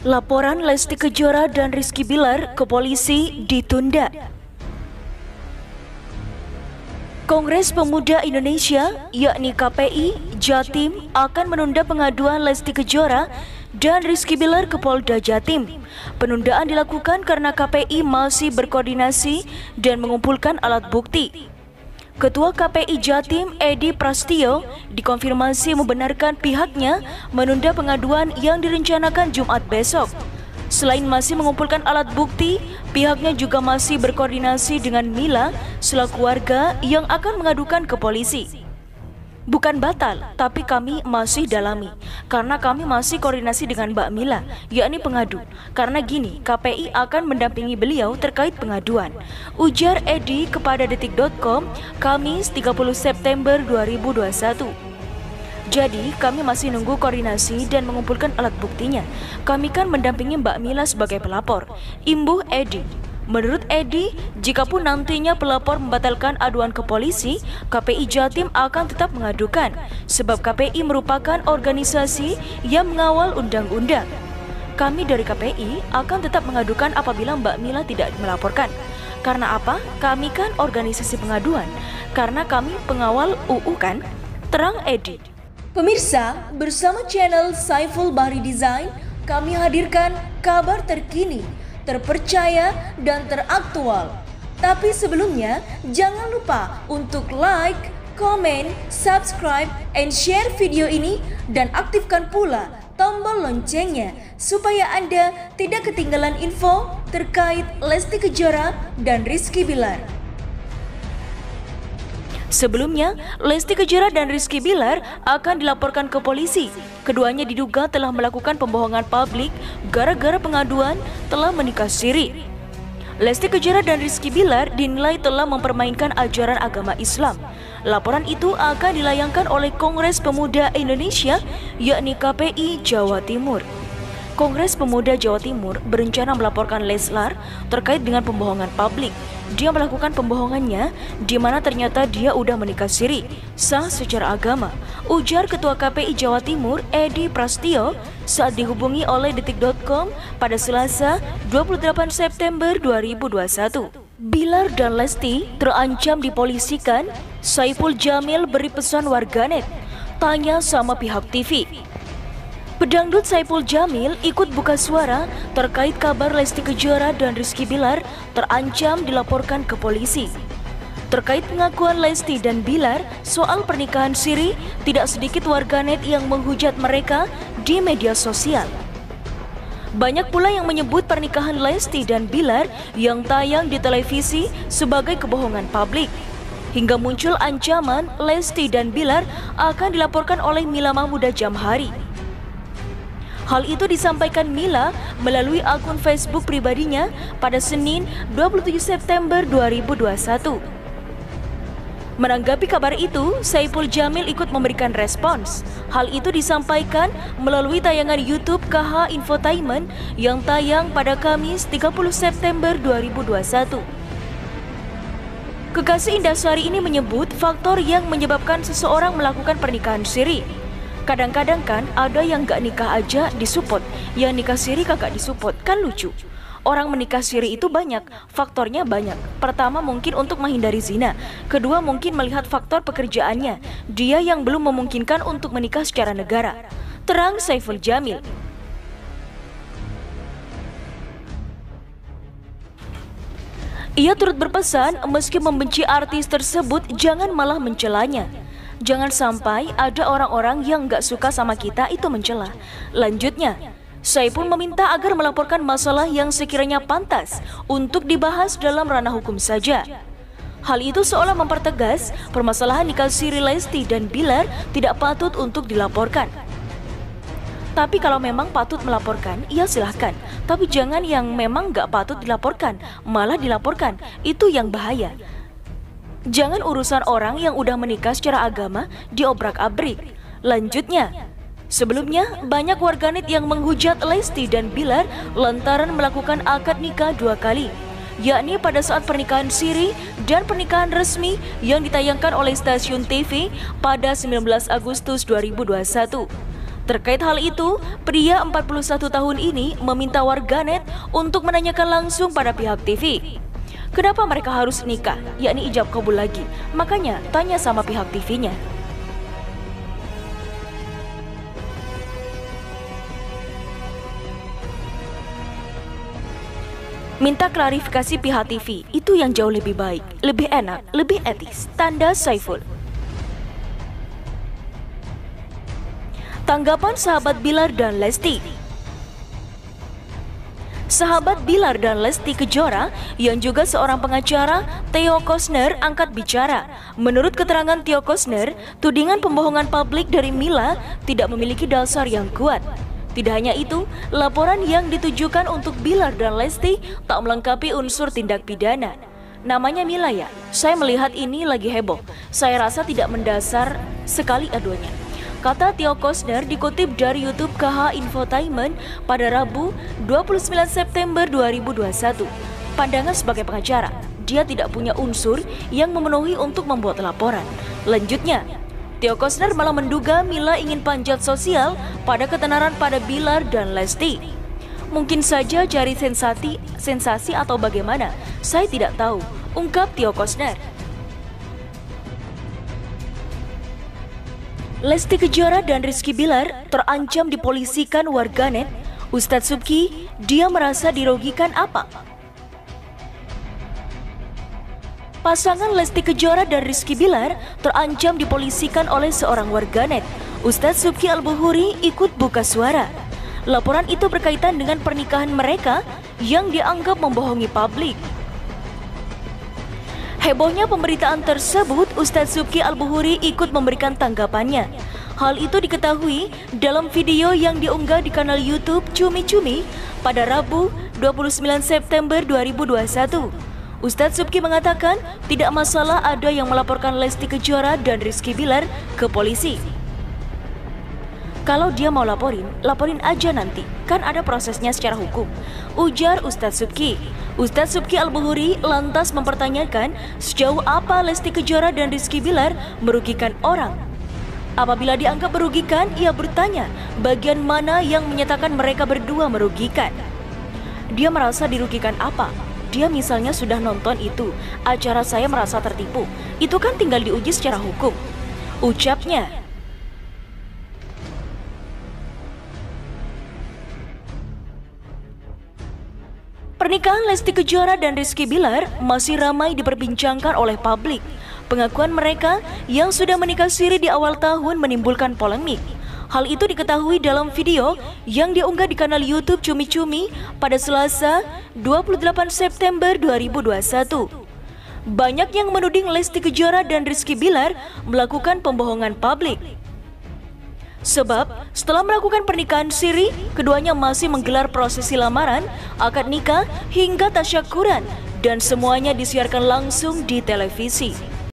Laporan Lesti Kejora dan Rizky Bilar ke polisi ditunda. Kongres Pemuda Indonesia, yakni KPI, Jatim akan menunda pengaduan Lesti Kejora dan Rizky Bilar ke Polda Jatim. Penundaan dilakukan karena KPI masih berkoordinasi dan mengumpulkan alat bukti. Ketua KPI Jatim, Edi Prastio, dikonfirmasi membenarkan pihaknya menunda pengaduan yang direncanakan Jumat besok. Selain masih mengumpulkan alat bukti, pihaknya juga masih berkoordinasi dengan Mila selaku warga yang akan mengadukan ke polisi. Bukan batal, tapi kami masih dalami, karena kami masih koordinasi dengan Mbak Mila, yakni pengadu. Karena gini, KPI akan mendampingi beliau terkait pengaduan, ujar Edi kepada detik.com, Kamis 30 September 2021. Jadi, kami masih nunggu koordinasi dan mengumpulkan alat buktinya. Kami kan mendampingi Mbak Mila sebagai pelapor, imbuh Edi. Menurut Edi, jikapun nantinya pelapor membatalkan aduan ke polisi, KPI Jatim akan tetap mengadukan, sebab KPI merupakan organisasi yang mengawal undang-undang. Kami dari KPI akan tetap mengadukan apabila Mbak Mila tidak melaporkan. Karena apa? Kami kan organisasi pengaduan, karena kami pengawal UU kan? Terang Edi. Pemirsa, bersama channel Saiful Bahri Design, kami hadirkan kabar terkini, terpercaya dan teraktual. Tapi sebelumnya, jangan lupa untuk like, comment, subscribe, and share video ini dan aktifkan pula tombol loncengnya supaya Anda tidak ketinggalan info terkait Lesti Kejora dan Rizky Bilar. Sebelumnya, Lesti Kejora dan Rizky Bilar akan dilaporkan ke polisi. Keduanya diduga telah melakukan pembohongan publik gara-gara pengaduan telah menikah siri. Lesti Kejora dan Rizky Bilar dinilai telah mempermainkan ajaran agama Islam. Laporan itu akan dilayangkan oleh Kongres Pemuda Indonesia, yakni KPI Jawa Timur. Kongres Pemuda Jawa Timur berencana melaporkan Leslar terkait dengan pembohongan publik. Dia melakukan pembohongannya di mana ternyata dia udah menikah siri, sah secara agama, ujar Ketua KPI Jawa Timur Edi Prastio saat dihubungi oleh detik.com pada Selasa 28 September 2021. Bilar dan Lesti terancam dipolisikan, Saiful Jamil beri pesan warganet, tanya sama pihak TV. Pedangdut Saiful Jamil ikut buka suara terkait kabar Lesti Kejora dan Rizky Bilar terancam dilaporkan ke polisi. Terkait pengakuan Lesti dan Bilar soal pernikahan siri, tidak sedikit warganet yang menghujat mereka di media sosial. Banyak pula yang menyebut pernikahan Lesti dan Bilar yang tayang di televisi sebagai kebohongan publik. Hingga muncul ancaman Lesti dan Bilar akan dilaporkan oleh Mila Mahmuda Jamhari. Hal itu disampaikan Mila melalui akun Facebook pribadinya pada Senin 27 September 2021. Menanggapi kabar itu, Saiful Jamil ikut memberikan respons. Hal itu disampaikan melalui tayangan YouTube KH Infotainment yang tayang pada Kamis 30 September 2021. Kekasih Indasari ini menyebut faktor yang menyebabkan seseorang melakukan pernikahan siri. Kadang-kadang kan ada yang gak nikah aja disupport, yang nikah siri kagak disupport, kan lucu. Orang menikah siri itu banyak, faktornya banyak. Pertama mungkin untuk menghindari zina, kedua mungkin melihat faktor pekerjaannya, dia yang belum memungkinkan untuk menikah secara negara. Terang Saiful Jamil. Ia turut berpesan meski membenci artis tersebut jangan malah mencelanya. Jangan sampai ada orang-orang yang gak suka sama kita itu mencela. Lanjutnya, Saiful meminta agar melaporkan masalah yang sekiranya pantas untuk dibahas dalam ranah hukum saja. Hal itu seolah mempertegas permasalahan nikah siri Lesti dan Bilar tidak patut untuk dilaporkan. Tapi kalau memang patut melaporkan, ya silahkan. Tapi jangan yang memang gak patut dilaporkan, malah dilaporkan. Itu yang bahaya. Jangan urusan orang yang udah menikah secara agama diobrak-abrik. Lanjutnya, sebelumnya banyak warganet yang menghujat Lesti dan Bilar lantaran melakukan akad nikah 2 kali, yakni pada saat pernikahan siri dan pernikahan resmi yang ditayangkan oleh stasiun TV pada 19 Agustus 2021. Terkait hal itu, pria 41 tahun ini meminta warganet untuk menanyakan langsung pada pihak TV. Kenapa mereka harus nikah, yakni ijab kabul lagi? Makanya tanya sama pihak TV-nya. Minta klarifikasi pihak TV, itu yang jauh lebih baik, lebih enak, lebih etis, tanda Saiful. Tanggapan sahabat Bilar dan Lesti. Sahabat Bilar dan Lesti Kejora yang juga seorang pengacara, Theo Koesner, angkat bicara. Menurut keterangan Theo Koesner, tudingan pembohongan publik dari Mila tidak memiliki dasar yang kuat. Tidak hanya itu, laporan yang ditujukan untuk Bilar dan Lesti tak melengkapi unsur tindak pidana. Namanya Mila ya, saya melihat ini lagi heboh. Saya rasa tidak mendasar sekali aduannya, kata Theo Koesner dikutip dari YouTube KH Infotainment pada Rabu 29 September 2021. Pandangan sebagai pengacara, dia tidak punya unsur yang memenuhi untuk membuat laporan. Lanjutnya, Theo Koesner malah menduga Mila ingin panjat sosial pada ketenaran pada Bilar dan Lesti. Mungkin saja cari sensasi atau bagaimana, saya tidak tahu, ungkap Theo Koesner. Lesti Kejora dan Rizky Bilar terancam dipolisikan warganet. Ustadz Subki, dia merasa dirugikan apa? Pasangan Lesti Kejora dan Rizky Bilar terancam dipolisikan oleh seorang warganet. Ustadz Subki Al-Bukhuri ikut buka suara. Laporan itu berkaitan dengan pernikahan mereka yang dianggap membohongi publik. Hebohnya pemberitaan tersebut, Ustadz Subki Al-Bukhuri ikut memberikan tanggapannya. Hal itu diketahui dalam video yang diunggah di kanal YouTube Cumi Cumi pada Rabu 29 September 2021. Ustadz Subki mengatakan tidak masalah ada yang melaporkan Lesti Kejora dan Rizky Bilar ke polisi. Kalau dia mau laporin aja nanti, kan ada prosesnya secara hukum, ujar Ustadz Subki. Ustadz Subki Al-Bukhuri lantas mempertanyakan sejauh apa Lesti Kejora dan Rizky Bilar merugikan orang. Apabila dianggap merugikan, ia bertanya bagian mana yang menyatakan mereka berdua merugikan. Dia merasa dirugikan apa? Dia misalnya sudah nonton itu, acara saya merasa tertipu. Itu kan tinggal diuji secara hukum, ucapnya. Pernikahan Lesti Kejora dan Rizky Bilar masih ramai diperbincangkan oleh publik. Pengakuan mereka yang sudah menikah siri di awal tahun menimbulkan polemik. Hal itu diketahui dalam video yang diunggah di kanal YouTube Cumi Cumi pada Selasa 28 September 2021. Banyak yang menuding Lesti Kejora dan Rizky Bilar melakukan pembohongan publik. Sebab setelah melakukan pernikahan siri, keduanya masih menggelar prosesi lamaran, akad nikah hingga tasyakuran, dan semuanya disiarkan langsung di televisi.